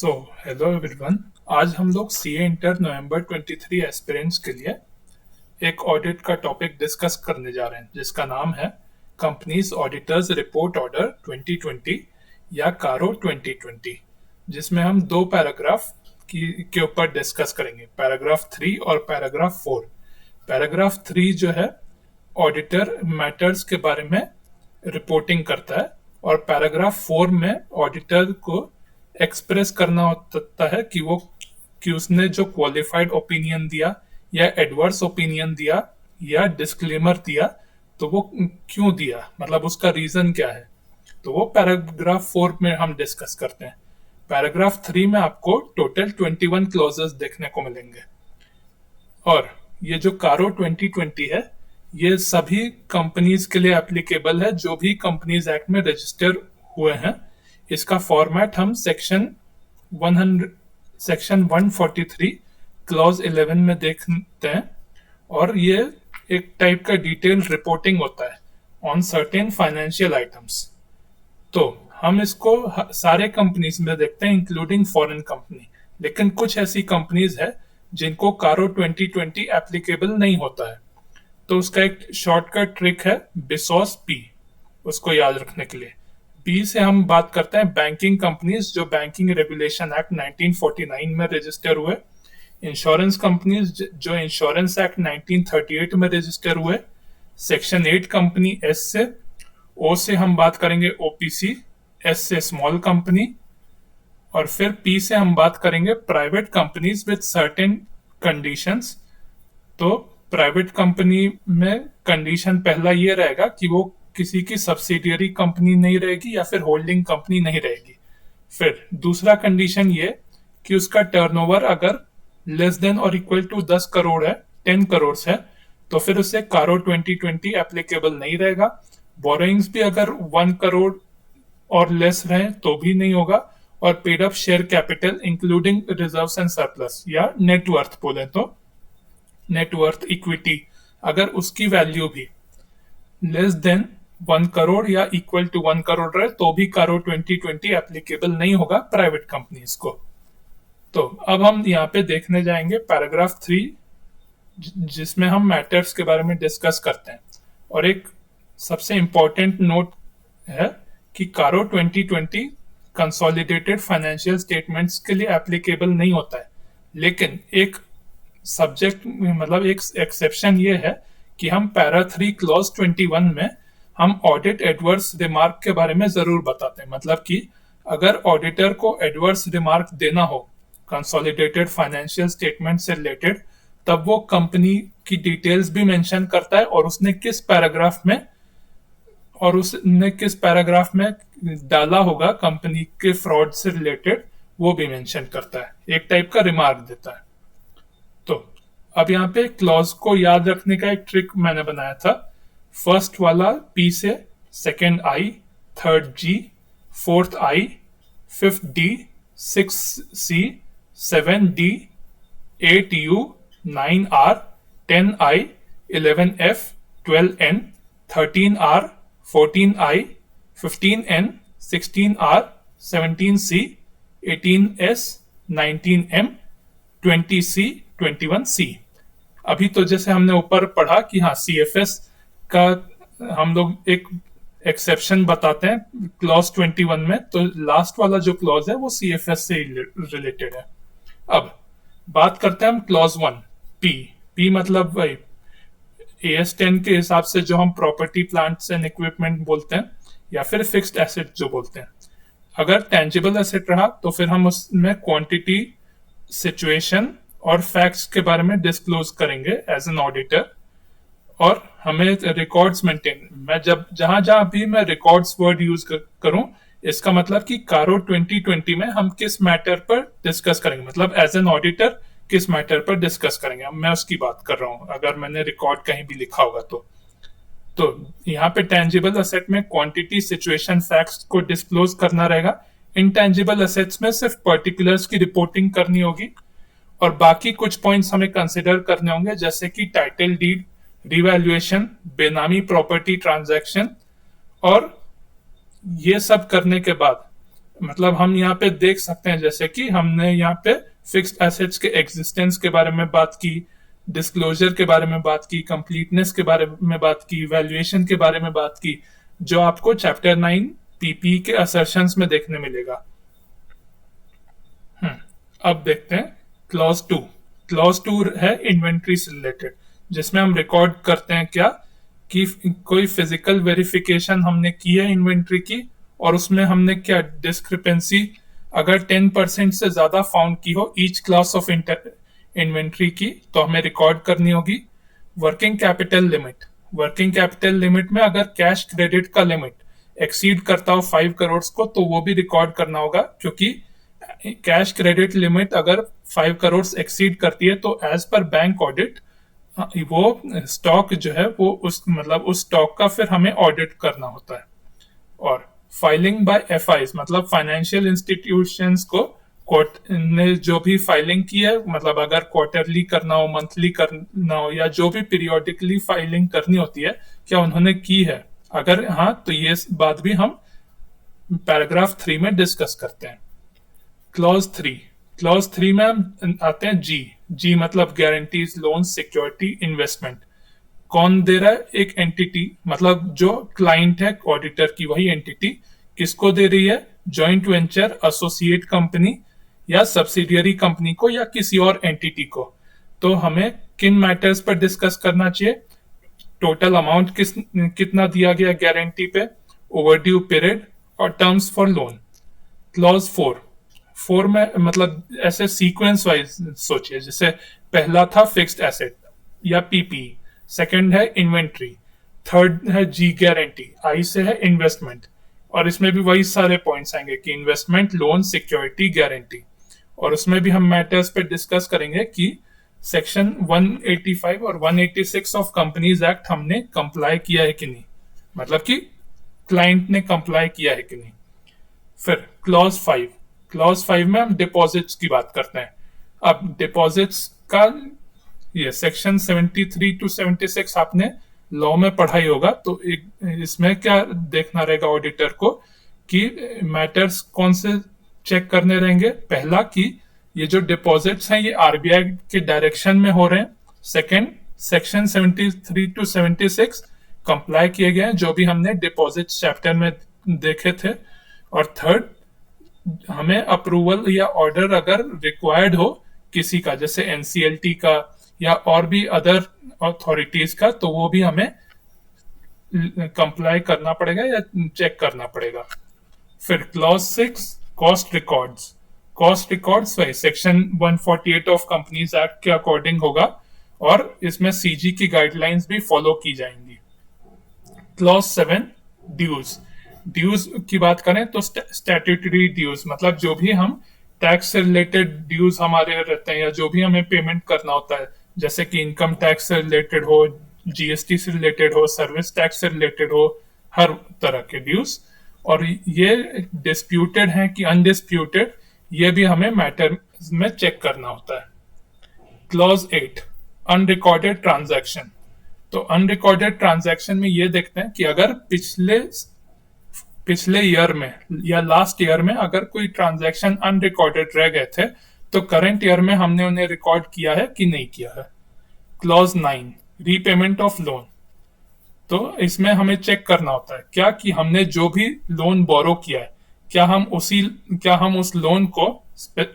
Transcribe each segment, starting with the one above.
So hello everyone. आज हम लोग सीए इंटर नवंबर 23 एस्पिरेंट्स के लिए एक ऑडिट का टॉपिक डिस्कस करने जा रहे हैं जिसका नाम है कंपनीज ऑडिटर्स रिपोर्ट ऑर्डर 2020 या कारो 2020, जिसमें हम दो पैराग्राफ के ऊपर डिस्कस करेंगे, पैराग्राफ 3 और पैराग्राफ 4। पैराग्राफ 3 जो है ऑडिटर मैटर्स के बारे में रिपोर्टिंग करता है और पैराग्राफ 4 में ऑडिटर को एक्सप्रेस करना होता है कि उसने जो क्वालिफाइड ओपिनियन दिया या एडवर्स ओपिनियन दिया या डिस्क्लेमर दिया तो वो क्यों दिया, मतलब उसका रीजन क्या है। तो वो पैराग्राफ 4 में हम डिस्कस करते हैं। पैराग्राफ 3 में आपको टोटल 21 क्लॉजेस देखने को मिलेंगे और ये जो कारो 2020 है ये सभी कंपनीज के लिए एप्लीकेबल है जो भी कंपनीज एक्ट में रजिस्टर हुए हैं। इसका फॉर्मेट हम सेक्शन 143 क्लॉज 11 में देखते हैं और ये एक टाइप का डिटेल रिपोर्टिंग होता है ऑन सर्टेन फाइनेंशियल आइटम्स। तो हम इसको सारे कंपनीज में देखते हैं इंक्लूडिंग फॉरेन कंपनी, लेकिन कुछ ऐसी कंपनीज है जिनको कारो 2020 एप्लीकेबल नहीं होता है। तो उसका एक शॉर्टकट ट्रिक है बिसॉस पी, उसको याद रखने के लिए। बी से हम बात करते हैं बैंकिंग कंपनीज जो बैंकिंग रेगुलेशन एक्ट 1949 में रजिस्टर हुए, इंश्योरेंस कंपनीज जो इंश्योरेंस एक्ट 1938 में रजिस्टर हुए, सेक्शन 8 कंपनी एस से, ओ से हम बात करेंगे ओपीसी, एस से स्मॉल कंपनी, और फिर पी से हम बात करेंगे private companies with certain conditions. तो प्राइवेट कंपनी में कंडीशन पहला ये रहेगा कि वो किसी की सब्सिडियरी कंपनी नहीं रहेगी या फिर होल्डिंग कंपनी नहीं रहेगी। फिर दूसरा कंडीशन ये कि उसका टर्नओवर अगर लेस देन और इक्वल टू 10 करोड़ है, 10 करोड़ है, तो फिर उसे कारो 2020 एप्लीकेबल नहीं रहेगा। बोरोइंग्स भी अगर 1 करोड़ और लेस रहे तो भी नहीं होगा, और paid up share capital including reserves and surplus या नेटवर्थ बोले तो नेटवर्थ इक्विटी अगर उसकी वैल्यू भी लेस देन 1 करोड़ या इक्वल टू 1 करोड़ रहे तो भी कारो 2020 एप्लीकेबल नहीं होगा प्राइवेट कंपनीज को। तो अब हम यहाँ पे देखने जाएंगे पैराग्राफ 3 जिसमें हम मैटर्स के बारे में डिस्कस करते हैं। और एक सबसे इंपॉर्टेंट नोट है कि कारो 2020 कंसोलिडेटेड फाइनेंशियल स्टेटमेंट्स के लिए एप्लीकेबल नहीं होता है, लेकिन एक सब्जेक्ट मतलब एक एक्सेप्शन ये है कि हम पैरा 3 क्लॉज 21 में हम ऑडिट एडवर्स रिमार्क के बारे में जरूर बताते हैं। मतलब कि अगर ऑडिटर को एडवर्स रिमार्क देना हो कंसोलिडेटेड फाइनेंशियल स्टेटमेंट से रिलेटेड, तब वो कंपनी की डिटेल्स भी मेंशन करता है और उसने किस पैराग्राफ में डाला होगा कंपनी के फ्रॉड से रिलेटेड वो भी मेंशन करता है, एक टाइप का रिमार्क देता है। तो अब यहाँ पे क्लॉज को याद रखने का एक ट्रिक मैंने बनाया था। फर्स्ट वाला पी से, second I, third G, fourth I, fifth D, six C, 7 D, 8 U, 9 R, 10 I, 11 F, 12 N, 13 R, 14 I, 15 N, 16 R, 17 C, 18 S, 19 M, 20 C, 21 C. अभी तो जैसे हमने ऊपर पढ़ा कि हाँ सीएफएस का हम लोग एक एक्सेप्शन बताते हैं क्लॉज 21 में, तो लास्ट वाला जो क्लॉज है वो सीएफएस से रिलेटेड है। अब बात करते हैं हम क्लॉज 1 पी। पी मतलब भाई AS10 के हिसाब से जो हम प्रॉपर्टी प्लांट्स एंड इक्विपमेंट बोलते हैं या फिर फिक्स्ड एसेट जो बोलते हैं। अगर टेंजिबल एसेट रहा तो फिर हम उसमें क्वांटिटी, सिचुएशन और फैक्ट्स के बारे में डिस्क्लोज करेंगे एज एन ऑडिटर। और हमें रिकॉर्ड्स मेंटेन, मैं जहां भी मैं रिकॉर्ड्स वर्ड यूज करूं, इसका मतलब कि कारो 2020 में हम किस मैटर पर डिस्कस करेंगे, मतलब एज एन ऑडिटर किस मैटर पर डिस्कस करेंगे, मैं उसकी बात कर रहा हूं अगर मैंने रिकॉर्ड कहीं भी लिखा होगा तो यहाँ पे टेंजिबल एसेट में क्वांटिटी, सिचुएशन, फैक्ट्स को डिस्क्लोज करना रहेगा। इनटेंजिबल एसेट्स में सिर्फ पर्टिकुलर्स की रिपोर्टिंग करनी होगी और बाकी कुछ पॉइंट्स हमें कंसिडर करने होंगे, जैसे कि टाइटल डीड, रिवैल्यूएशन, बेनामी प्रॉपर्टी ट्रांजैक्शन। और ये सब करने के बाद मतलब हम यहाँ पे देख सकते हैं जैसे कि हमने यहाँ पे फिक्स्ड एसेट्स के एग्जिस्टेंस के बारे में बात की, डिस्क्लोजर के बारे में बात की, कंप्लीटनेस के बारे में बात की, वैल्यूएशन के बारे में बात की, जो आपको चैप्टर 9 पीपी के असर्शंस में देखने मिलेगा। अब देखते हैं क्लॉज 2। क्लॉज 2 है इन्वेंट्री से रिलेटेड, जिसमें हम रिकॉर्ड करते हैं क्या कि कोई फिजिकल वेरिफिकेशन हमने की है इन्वेंट्री की, और उसमें हमने क्या डिस्क्रिपेंसी अगर 10% से ज्यादा फाउंड की हो ईच क्लास ऑफ इन्वेंट्री की, तो हमें रिकॉर्ड करनी होगी। Working capital limit, working capital limit में अगर कैश क्रेडिट का लिमिट एक्सीड करता हो 5 करोड़ को, तो वो भी रिकॉर्ड करना होगा, क्योंकि कैश क्रेडिट लिमिट अगर 5 करोड़ एक्सीड करती है तो एज पर बैंक ऑडिट वो स्टॉक जो है वो उस मतलब उस स्टॉक का फिर हमें ऑडिट करना होता है। और फाइलिंग बाय एफआईज मतलब फाइनेंशियल इंस्टीट्यूशंस को कोर्ट ने जो भी फाइलिंग की है, मतलब अगर क्वार्टरली करना हो, मंथली करना हो, या जो भी पीरियोडिकली फाइलिंग करनी होती है, क्या उन्होंने की है? अगर हाँ, तो ये बात भी हम पैराग्राफ 3 में डिस्कस करते हैं। क्लॉज 3, क्लॉज 3 में हम आते हैं जी। जी मतलब गारंटीज, लोन, सिक्योरिटी, इन्वेस्टमेंट। कौन दे रहा है? एक एंटिटी, मतलब जो क्लाइंट है ऑडिटर की, वही एंटिटी किसको दे रही है? जॉइंट वेंचर, एसोसिएट कंपनी या सब्सिडियरी कंपनी को, या किसी और एंटिटी को। तो हमें किन मैटर्स पर डिस्कस करना चाहिए? टोटल अमाउंट कितना दिया गया गारंटी पे, ओवरड्यू पीरियड, और टर्म्स फॉर लोन। क्लॉज 4, 4 में मतलब ऐसे सीक्वेंस वाइज सोचिए, जैसे पहला था फिक्स्ड एसेट या पीपी, सेकंड है इन्वेंट्री, थर्ड है जी गारंटी, आई से है इन्वेस्टमेंट, और इसमें भी वही सारे पॉइंट्स आएंगे कि इन्वेस्टमेंट, लोन, सिक्योरिटी, गारंटी। और उसमें भी हम मैटर्स पे डिस्कस करेंगे कि सेक्शन 185 और 186 ऑफ कंपनीज एक्ट हमने कंप्लाई किया है कि नहीं, मतलब कि क्लाइंट ने कंप्लाई किया है कि नहीं। फिर क्लॉज 5, क्लॉज 5 में हम डिपॉजिट्स की बात करते हैं। अब डिपॉजिट्स का ये सेक्शन 73 टू 76 आपने लॉ में पढ़ाई होगा, तो इसमें क्या देखना रहेगा ऑडिटर को कि मैटर्स कौन से चेक करने रहेंगे? पहला कि ये जो डिपॉजिट्स हैं ये आरबीआई के डायरेक्शन में हो रहे हैं। सेकंड, सेक्शन 73 टू 76 कंप्लाई किए गए हैं, जो भी हमने डिपॉजिट चैप्टर में देखे थे। और थर्ड, हमें अप्रूवल या ऑर्डर अगर रिक्वायर्ड हो किसी का, जैसे एनसीएलटी का या और भी अदर अथॉरिटीज का, तो वो भी हमें कंप्लाई करना पड़ेगा या चेक करना पड़ेगा। फिर clause 6, cost records. Cost records वही सेक्शन 148 ऑफ कंपनीज एक्ट के अकॉर्डिंग होगा, और इसमें सीजी की गाइडलाइंस भी फॉलो की जाएंगी। Clause 7, dues. ड्यूज की बात करें तो स्टैट्यूटरी ड्यूज मतलब जो भी हम टैक्स से रिलेटेड ड्यूज हमारे रहते हैं, या जो भी हमें पेमेंट करना होता है, जैसे कि इनकम टैक्स से रिलेटेड हो, जीएसटी से रिलेटेड हो, सर्विस टैक्स से रिलेटेड हो, हर तरह के ड्यूज। और ये डिस्प्यूटेड है कि अनडिस्प्यूटेड, ये भी हमें मैटर में चेक करना होता है। Clause 8, unrecorded transaction. तो अनरिकॉर्डेड ट्रांजैक्शन में ये देखते हैं कि अगर पिछले ईयर में या लास्ट ईयर में अगर कोई ट्रांजैक्शन अनरिकॉर्डेड रह गए थे, तो करंट ईयर में हमने उन्हें रिकॉर्ड किया है कि नहीं किया है। Clause 9, repayment of loan. तो इसमें हमें चेक करना होता है क्या कि हमने जो भी लोन बोरो किया है, क्या हम उस लोन को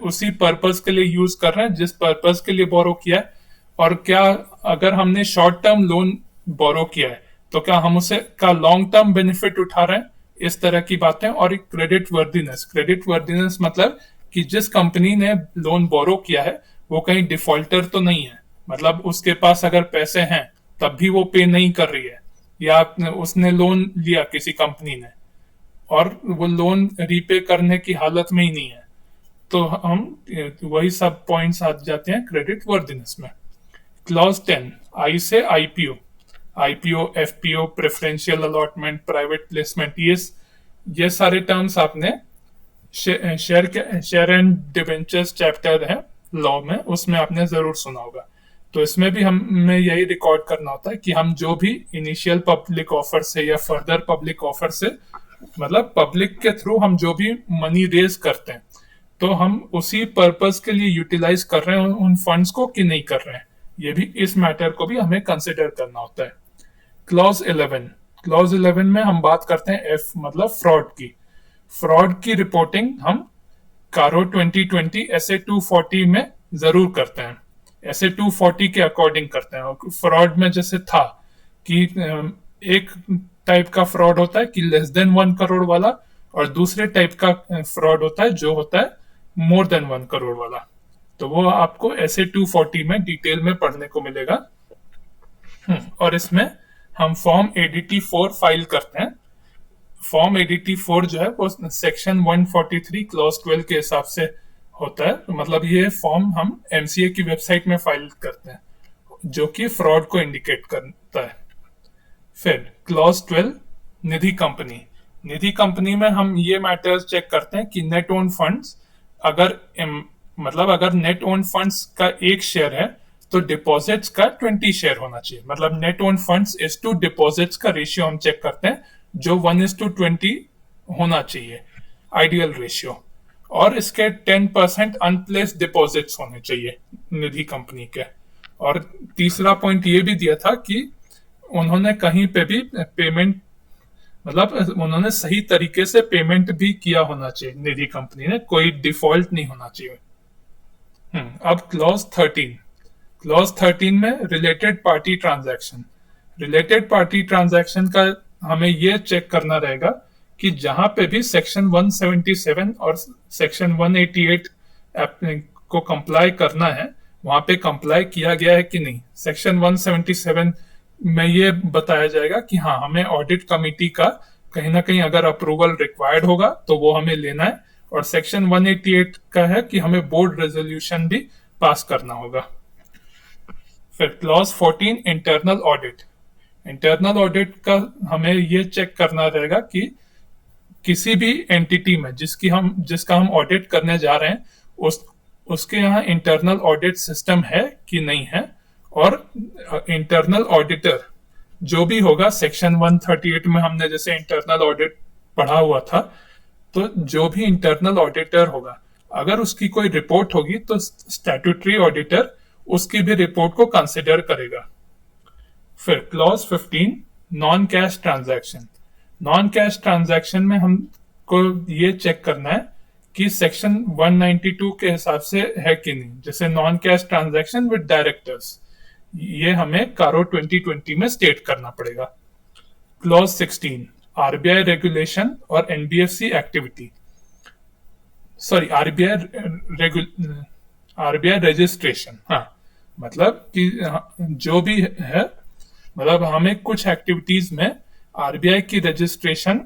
उसी पर्पस के लिए यूज कर रहे हैं जिस पर्पस के लिए बोरो किया है, और क्या अगर हमने शॉर्ट टर्म लोन बोरो किया है तो क्या हम उसे का लॉन्ग टर्म बेनिफिट उठा रहे हैं, इस तरह की बातें। और एक क्रेडिट वर्दीनेस मतलब कि जिस कंपनी ने लोन बोरो किया है वो कहीं डिफॉल्टर तो नहीं है, मतलब उसके पास अगर पैसे हैं तब भी वो पे नहीं कर रही है, या उसने लोन लिया किसी कंपनी ने और वो लोन रीपे करने की हालत में ही नहीं है, तो हम वही सब पॉइंट्स आ जाते हैं क्रेडिट वर्दीनेस में। क्लॉज 10, आई से IPO, FPO, preferential allotment, private placement, ये सारे टर्म्स आपने शेयर एंड डिबेंचर्स चैप्टर है लॉ में, उसमें आपने जरूर सुना होगा। तो इसमें भी हमें यही रिकॉर्ड करना होता है कि हम जो भी इनिशियल पब्लिक ऑफर से या फर्दर पब्लिक ऑफर से मतलब पब्लिक के थ्रू हम जो भी मनी रेज करते हैं तो हम उसी पर्पस के लिए यूटिलाइज कर रहे हैं उन फंड्स को कि नहीं कर रहे हैं, ये भी इस मैटर को भी हमें कंसिडर करना होता है। क्लॉज 11 में हम बात करते हैं एफ मतलब फ्रॉड की रिपोर्टिंग हम कारो 2020 एसए 240 में जरूर करते हैं, एसए 240 के अकॉर्डिंग करते हैं। फ्रॉड में जैसे था कि एक टाइप का फ्रॉड होता है कि लेस देन 1 करोड़ वाला, और दूसरे टाइप का फ्रॉड होता है जो होता है मोर देन 1 करोड़ वाला। तो वो आपको एसए 240 में डिटेल में पढ़ने को मिलेगा। और इसमें हम फॉर्म एडीटी 4 फाइल करते हैं। फॉर्म एडीटी 4 जो है वो सेक्शन 143 क्लॉज 12 के हिसाब से होता है। मतलब ये फॉर्म हम एमसीए की वेबसाइट में फाइल करते हैं, जो कि फ्रॉड को इंडिकेट करता है। फिर क्लॉज 12 निधि कंपनी में हम ये मैटर्स चेक करते हैं कि नेट ओन फंड्स अगर मतलब अगर नेट ओन फंड्स का 1 शेयर है तो डिपॉजिट्स का 20 शेयर होना चाहिए। मतलब net own funds is to deposits का रेशियो हम चेक करते हैं जो 1:20 होना चाहिए, आइडियल रेशियो। और इसके 10% अनप्लेस्ड डिपॉजिट्स होने चाहिए निधि कंपनी के। और तीसरा पॉइंट ये भी दिया था कि उन्होंने कहीं पे भी पेमेंट मतलब उन्होंने सही तरीके से पेमेंट भी किया होना चाहिए, निधि कंपनी ने कोई डिफॉल्ट नहीं होना चाहिए। अब क्लॉज 13 में रिलेटेड पार्टी ट्रांजैक्शन का हमें ये चेक करना रहेगा कि जहां पे भी सेक्शन 177 और सेक्शन 188 को कंप्लाई करना है वहां पे कंप्लाई किया गया है कि नहीं। सेक्शन 177 में ये बताया जाएगा कि हाँ हमें ऑडिट कमेटी का कहीं ना कहीं अगर अप्रूवल रिक्वायर्ड होगा तो वो हमें लेना है, और सेक्शन 188 का है कि हमें बोर्ड रेजोल्यूशन भी पास करना होगा। फिर क्लॉज 14 इंटरनल ऑडिट का हमें ये चेक करना रहेगा कि किसी भी एंटिटी में जिसका हम ऑडिट करने जा रहे हैं उसके यहाँ इंटरनल ऑडिट सिस्टम है कि नहीं है। और इंटरनल ऑडिटर जो भी होगा, सेक्शन 138 में हमने जैसे इंटरनल ऑडिट पढ़ा हुआ था, तो जो भी इंटरनल ऑडिटर होगा अगर उसकी कोई रिपोर्ट होगी तो स्टैट्यूटरी ऑडिटर उसकी भी रिपोर्ट को कंसिडर करेगा। फिर क्लॉज 15 नॉन कैश ट्रांजैक्शन में हमको ये चेक करना है कि सेक्शन 192 के हिसाब से है कि नहीं। जैसे non cash transaction with directors, ये हमें कारो 2020 में स्टेट करना पड़ेगा। क्लॉज 16 आरबीआई रेगुलेशन और NBFC activity, sorry RBI registration. हाँ, मतलब कि जो भी है, मतलब हमें कुछ एक्टिविटीज में आरबीआई की रजिस्ट्रेशन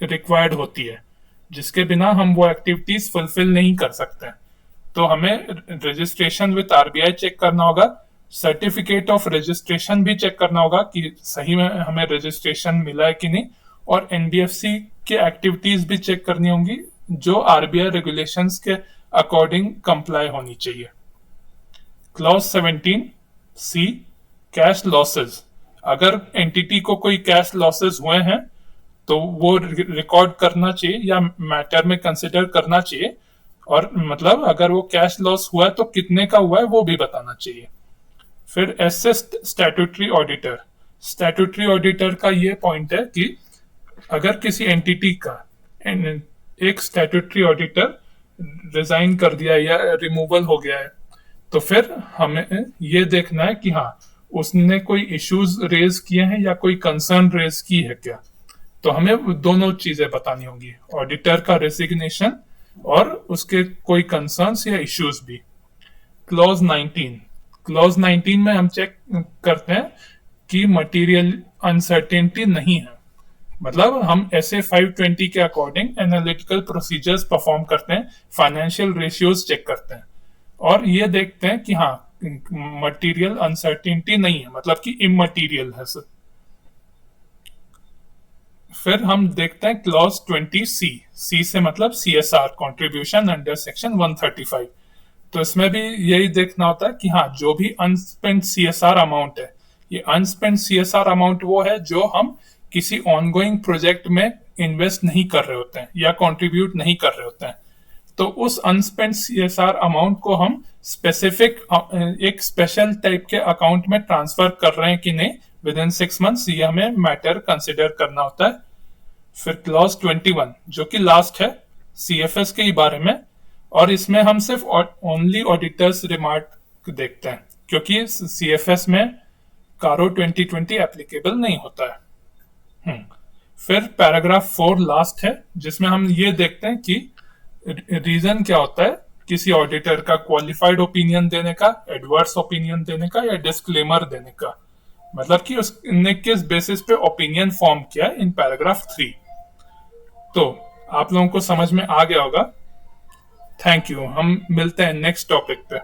रिक्वायर्ड होती है जिसके बिना हम वो एक्टिविटीज फुलफिल नहीं कर सकते। तो हमें रजिस्ट्रेशन विद आरबीआई चेक करना होगा, सर्टिफिकेट ऑफ रजिस्ट्रेशन भी चेक करना होगा कि सही में हमें रजिस्ट्रेशन मिला है कि नहीं, और एनबीएफसी के एक्टिविटीज भी चेक करनी होंगी जो आरबीआई रेगुलेशंस के अकॉर्डिंग कंप्लाई होनी चाहिए। क्लॉज 17 सी कैश लॉसेस, अगर एंटिटी को कोई कैश लॉसेस हुए हैं तो वो रिकॉर्ड करना चाहिए या मैटर में कंसिडर करना चाहिए। और मतलब अगर वो कैश लॉस हुआ है तो कितने का हुआ है वो भी बताना चाहिए। फिर एसेस्ट स्टैट्यूटरी ऑडिटर का ये पॉइंट है कि अगर किसी एंटिटी का एक स्टैट्यूटरी ऑडिटर रिजाइन कर दिया या रिमूवल हो गया है तो फिर हमें ये देखना है कि हाँ उसने कोई इश्यूज रेज किए हैं या कोई कंसर्न रेज की है क्या। तो हमें दोनों चीजें बतानी होंगी, ऑडिटर का रेजिग्नेशन और उसके कोई कंसर्न्स या इश्यूज भी। क्लॉज 19 में हम चेक करते हैं कि मटेरियल अनसर्टेनिटी नहीं है। मतलब हम ऐसे 520 के अकॉर्डिंग एनालिटिकल प्रोसीजर्स परफॉर्म करते हैं, फाइनेंशियल रेशियोज चेक करते हैं और ये देखते हैं कि हाँ मटेरियल अनसर्टेनिटी नहीं है, मतलब कि इमटेरियल है सर। फिर हम देखते हैं क्लॉज 20 सी से मतलब सीएसआर कंट्रीब्यूशन अंडर सेक्शन 135। तो इसमें भी यही देखना होता है कि हाँ जो भी अनस्पेंड सीएसआर अमाउंट है, ये अनस्पेंड सीएसआर अमाउंट वो है जो हम किसी ऑनगोइंग प्रोजेक्ट में इन्वेस्ट नहीं कर रहे होते हैं या कंट्रीब्यूट नहीं कर रहे होते हैं, तो उस अनस्पेंट सीएसआर अमाउंट को हम स्पेसिफिक एक स्पेशल टाइप के अकाउंट में ट्रांसफर कर रहे हैं कि नहीं विद इन 6 मंथ्स, ये हमें मैटर कंसिडर करना होता है। फिर क्लॉज 21 जो कि लास्ट है सीएफएस के ही बारे में, और इसमें हम सिर्फ ओनली ऑडिटर्स रिमार्क देखते हैं क्योंकि सीएफएस में कारो 2020 एप्लीकेबल नहीं होता है। फिर पैराग्राफ 4 लास्ट है जिसमें हम ये देखते हैं कि रीजन क्या होता है किसी ऑडिटर का क्वालिफाइड ओपिनियन देने का, एडवर्स ओपिनियन देने का या डिस्क्लेमर देने का, मतलब कि उसने किस बेसिस पे ओपिनियन फॉर्म किया इन पैराग्राफ 3। तो आप लोगों को समझ में आ गया होगा। थैंक यू, हम मिलते हैं नेक्स्ट टॉपिक पे।